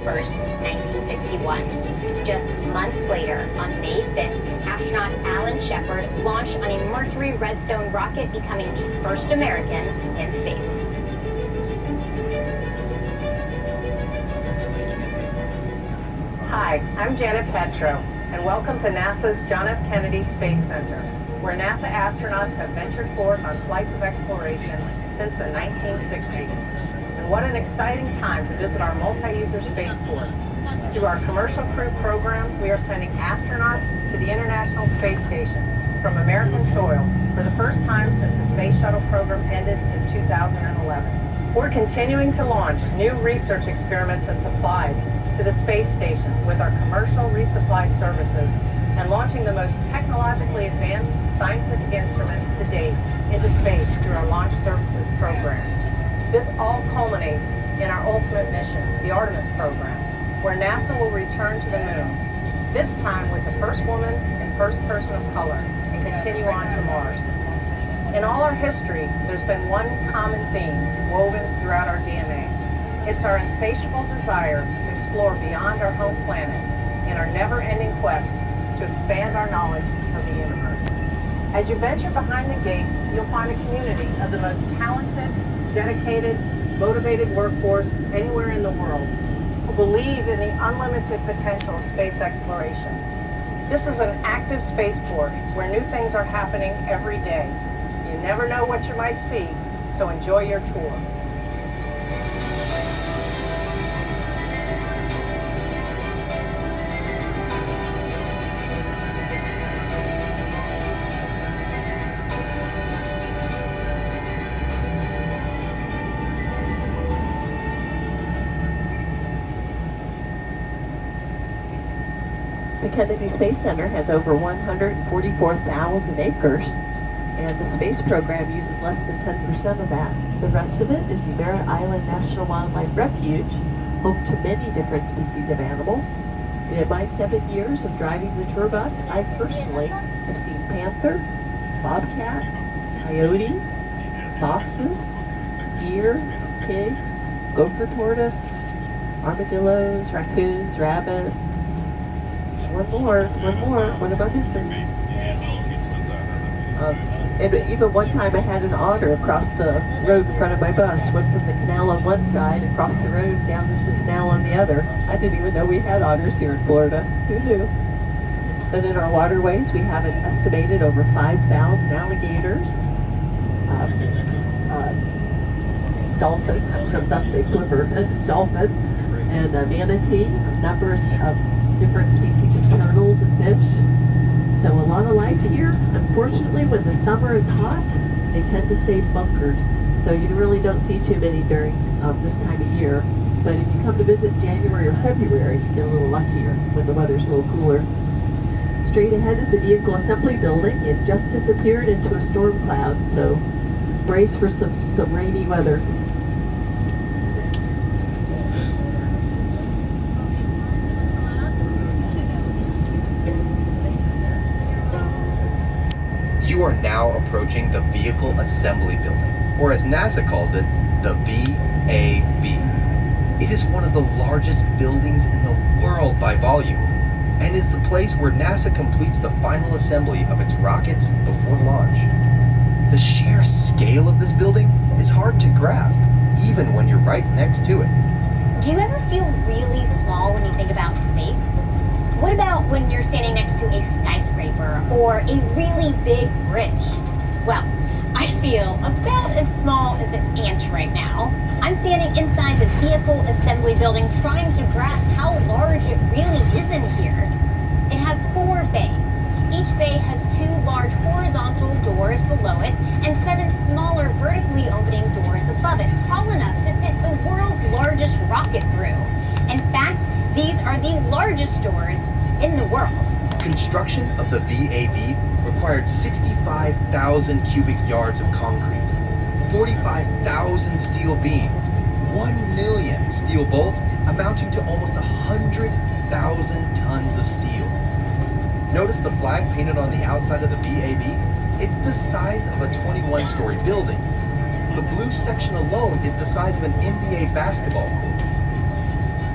1st, 1961. Just months later, on May 5th, astronaut Alan Shepard launched on a Mercury Redstone rocket, becoming the first American in space. Hi, I'm Janet Petro, and welcome to NASA's John F. Kennedy Space Center, where NASA astronauts have ventured forth on flights of exploration since the 1960s. And what an exciting time to visit our multi-user spaceport. Through our Commercial Crew program, we are sending astronauts to the International Space Station from American soil for the first time since the Space Shuttle program ended in 2011. We're continuing to launch new research experiments and supplies to the space station with our commercial resupply services and launching the most technologically advanced scientific instruments to date into space through our Launch Services program. This all culminates in our ultimate mission, the Artemis program, where NASA will return to the moon, this time with the first woman and first person of color, and continue on to Mars. In all our history, there's been one common theme woven throughout our DNA. It's our insatiable desire to explore beyond our home planet in our never-ending quest to expand our knowledge of the universe. As you venture behind the gates, you'll find a community of the most talented, dedicated, motivated workforce anywhere in the world who believe in the unlimited potential of space exploration. This is an active spaceport where new things are happening every day. You never know what you might see, so enjoy your tour. The Kennedy Space Center has over 144,000 acres, and the space program uses less than 10% of that. The rest of it is the Merritt Island National Wildlife Refuge, home to many different species of animals. In my 7 years of driving the tour bus, I personally have seen panther, bobcat, coyote, foxes, deer, pigs, gopher tortoise, armadillos, raccoons, rabbits. One more. What am I missing? And even one time I had an otter across the road in front of my bus. Went from the canal on one side, across the road, down to the canal on the other. I didn't even know we had otters here in Florida. Who knew? And in our waterways, we have an estimated over 5,000 alligators, dolphin, I'm sometimes say flipper, dolphin, and manatee, a number of different species of turtles and fish. So a lot of life here. Unfortunately, when the summer is hot, they tend to stay bunkered. So you really don't see too many during this time of year. But if you come to visit in January or February, you get a little luckier when the weather's a little cooler. Straight ahead is the Vehicle Assembly Building. It just disappeared into a storm cloud, so brace for some rainy weather. You are now approaching the Vehicle Assembly Building, or as NASA calls it, the VAB. It is one of the largest buildings in the world by volume, and is the place where NASA completes the final assembly of its rockets before launch. The sheer scale of this building is hard to grasp, even when you're right next to it. Do you ever feel really small when you think about space? What about when you're standing next to a skyscraper or a really big bridge? Well, I feel about as small as an ant right now. I'm standing inside the Vehicle Assembly Building trying to grasp how large it really is in here. It has 4 bays. Each bay has 2 large horizontal doors below it and 7 smaller vertically opening doors above it, tall enough to fit the world's largest rocket through. In fact, these are the largest doors in the world. Construction of the VAB required 65,000 cubic yards of concrete, 45,000 steel beams, 1 million steel bolts amounting to almost 100,000 tons of steel. Notice the flag painted on the outside of the VAB? It's the size of a 21-story building. The blue section alone is the size of an NBA basketball court.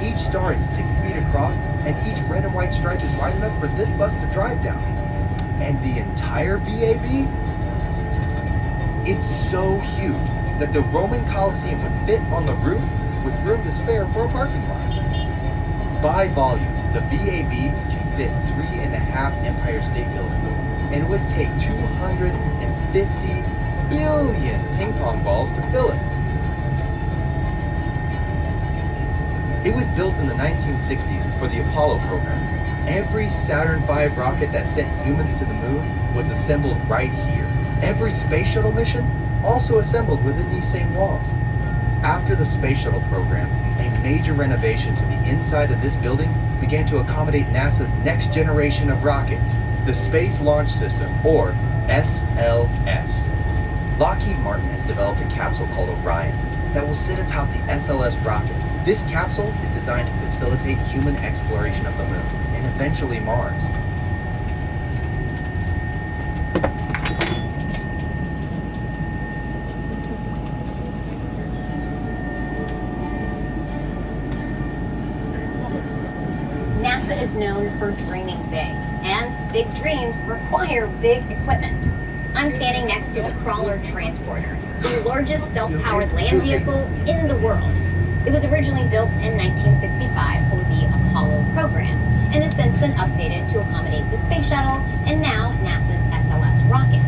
Each star is 6 feet across, and each red and white stripe is wide enough for this bus to drive down. And the entire VAB? It's so huge that the Roman Colosseum would fit on the roof with room to spare for a parking lot. By volume, the VAB can fit 3.5 Empire State Buildings, and it would take 250 billion ping pong balls to fill it. It was built in the 1960s for the Apollo program. Every Saturn V rocket that sent humans to the moon was assembled right here. Every space shuttle mission also assembled within these same walls. After the space shuttle program, a major renovation to the inside of this building began to accommodate NASA's next generation of rockets, the Space Launch System, or SLS. Lockheed Martin has developed a capsule called Orion that will sit atop the SLS rocket. This capsule is designed to facilitate human exploration of the moon and eventually Mars. NASA is known for dreaming big, and big dreams require big equipment. I'm standing next to the Crawler Transporter, the largest self-powered land vehicle in the world. It was originally built in 1965 for the Apollo program, and has since been updated to accommodate the space shuttle and now NASA's SLS rocket.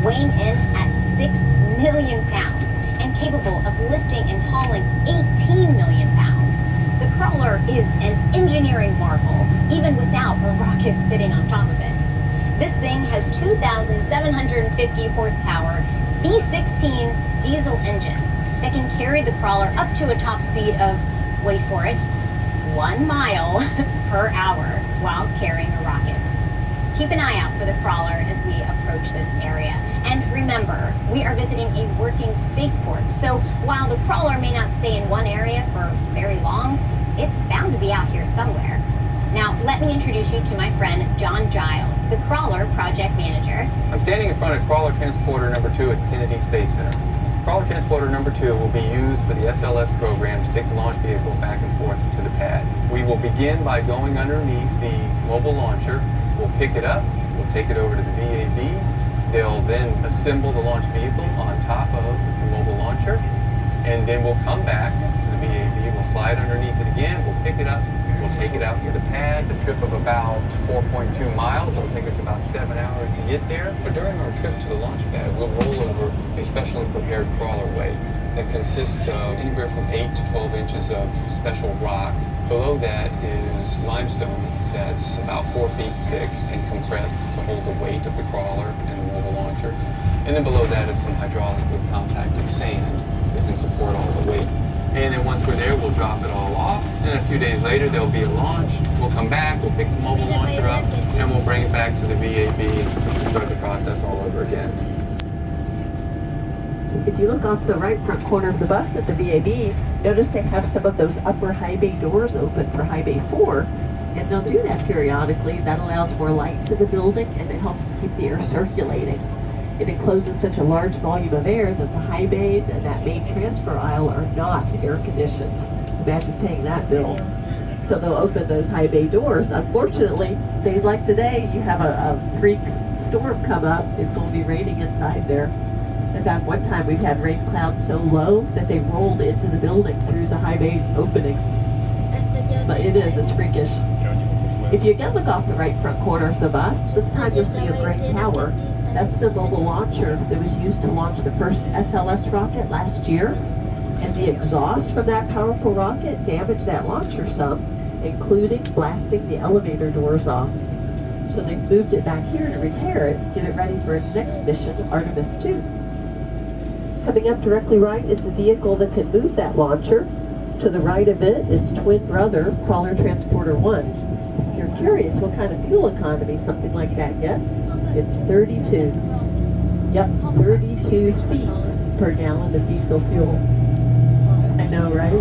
Weighing in at 6 million pounds and capable of lifting and hauling 18 million pounds, the Crawler is an engineering marvel, even without a rocket sitting on top of it. This thing has 2,750 horsepower V16 diesel engines that can carry the Crawler up to a top speed of, wait for it, 1 mile per hour while carrying a rocket. Keep an eye out for the Crawler as we approach this area. And remember, we are visiting a working spaceport, so while the Crawler may not stay in one area for very long, it's bound to be out here somewhere. Now, let me introduce you to my friend, John Giles, the Crawler project manager. I'm standing in front of Crawler Transporter number 2 at the Kennedy Space Center. Crawler Transporter number 2 will be used for the SLS program to take the launch vehicle back and forth to the pad. We will begin by going underneath the mobile launcher. We'll pick it up, we'll take it over to the VAB. They'll then assemble the launch vehicle on top of the mobile launcher, and then we'll come back to the VAB. We'll slide underneath it again, we'll pick it up, we'll take it out to the pad, a trip of about 4.2 miles. It'll take us about 7 hours to get there. But during our trip to the launch pad, we'll roll over a specially prepared crawler way that consists of anywhere from 8 to 12 inches of special rock. Below that is limestone that's about 4 feet thick and compressed to hold the weight of the crawler and the mobile launcher. And then below that is some hydraulically compacted sand that can support all the weight. And then once we're there, we'll drop it all off. And a few days later, there'll be a launch. We'll come back, we'll pick the mobile launcher up, and we'll bring it back to the VAB and start the process all over again. If you look off the right front corner of the bus at the VAB, notice they have some of those upper high bay doors open for high bay 4, and they'll do that periodically. That allows more light to the building, and it helps keep the air circulating. It encloses such a large volume of air that the high bays and that main transfer aisle are not air conditioned. Imagine paying that bill. So they'll open those high bay doors. Unfortunately, days like today, you have a freak storm come up. It's going to be raining inside there. In fact, one time we've had rain clouds so low that they rolled into the building through the high bay opening. But it's freakish. If you again look off the right front corner of the bus, this time you'll see a gray tower. That's the mobile launcher that was used to launch the first SLS rocket last year. And the exhaust from that powerful rocket damaged that launcher some, including blasting the elevator doors off. So they moved it back here to repair it, get it ready for its next mission, Artemis 2. Coming up directly right is the vehicle that can move that launcher. To the right of it, its twin brother, Crawler Transporter 1. If you're curious what kind of fuel economy something like that gets, it's 32. Yep, 32 feet per gallon of diesel fuel. I know, right?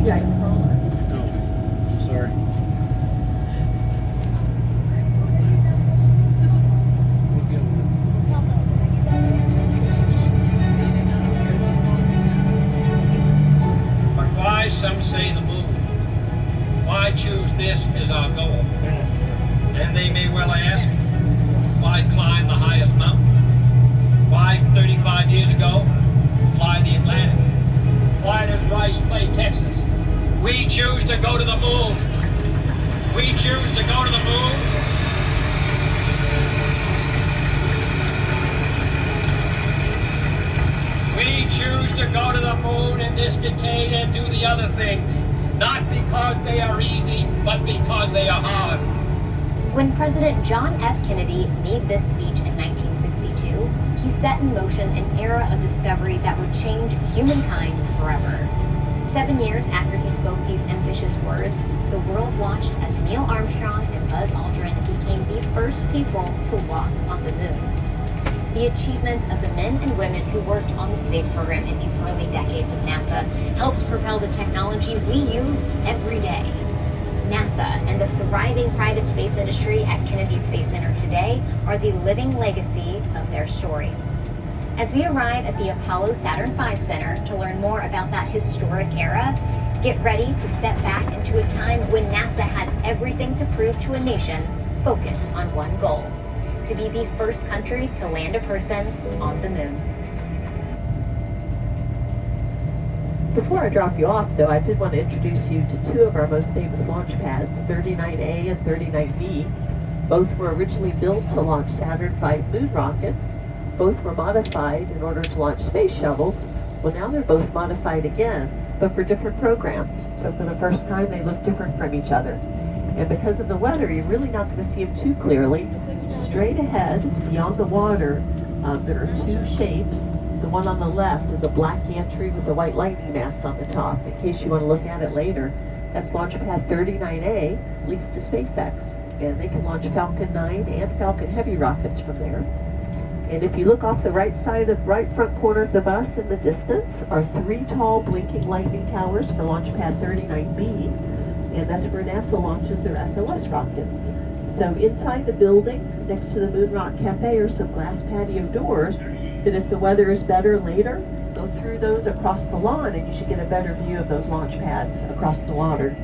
Yeah. Sorry. Why some say the moon, why choose this as our goal? And they may well ask, why climb the highest mountain? Why 35 years ago, fly the Atlantic? Why does Rice play Texas? We choose to go to the moon. We choose to go to the moon. We choose to go to the moon in this decade and do the other things, not because they are easy, but because they are hard. When President John F. Kennedy made this speech in 1962, he set in motion an era of discovery that would change humankind forever. 7 years after he spoke these ambitious words, the world watched as Neil Armstrong and Buzz Aldrin became the first people to walk on the moon. The achievements of the men and women who worked on the space program in these early decades of NASA helped propel the technology we use every day. NASA and the thriving private space industry at Kennedy Space Center today are the living legacy of their story. As we arrive at the Apollo Saturn V Center to learn more about that historic era, get ready to step back into a time when NASA had everything to prove to a nation focused on one goal: to be the first country to land a person on the moon. Before I drop you off, though, I did want to introduce you to two of our most famous launch pads, 39A and 39B. Both were originally built to launch Saturn V moon rockets. Both were modified in order to launch space shuttles. Well, now they're both modified again, but for different programs. So for the first time, they look different from each other. And because of the weather, you're really not going to see them too clearly. Straight ahead, beyond the water, there are two shapes. The one on the left is a black gantry with a white lightning mast on the top, in case you want to look at it later. That's Launch Pad 39A, leased to SpaceX. And they can launch Falcon 9 and Falcon Heavy rockets from there. And if you look off the right side of right front corner of the bus in the distance are three tall blinking lightning towers for Launch Pad 39B. And that's where NASA launches their SLS rockets. So inside the building, next to the Moon Rock Cafe, are some glass patio doors that if the weather is better later, go through those across the lawn and you should get a better view of those launch pads across the water.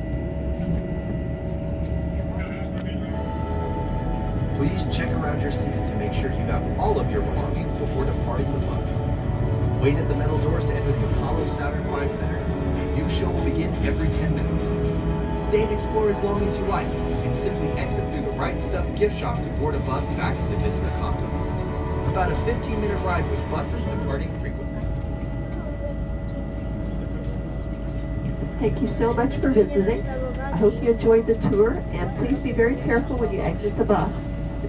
Please check around your seat to make sure you have all of your belongings before departing the bus. Wait at the metal doors to enter the Apollo Saturn V Center. A new show will begin every 10 minutes. Stay and explore as long as you like, and simply exit through the Right Stuff gift shop to board a bus back to the visitor complex. About a 15-minute ride with buses departing frequently. Thank you so much for visiting. I hope you enjoyed the tour, and please be very careful when you exit the bus.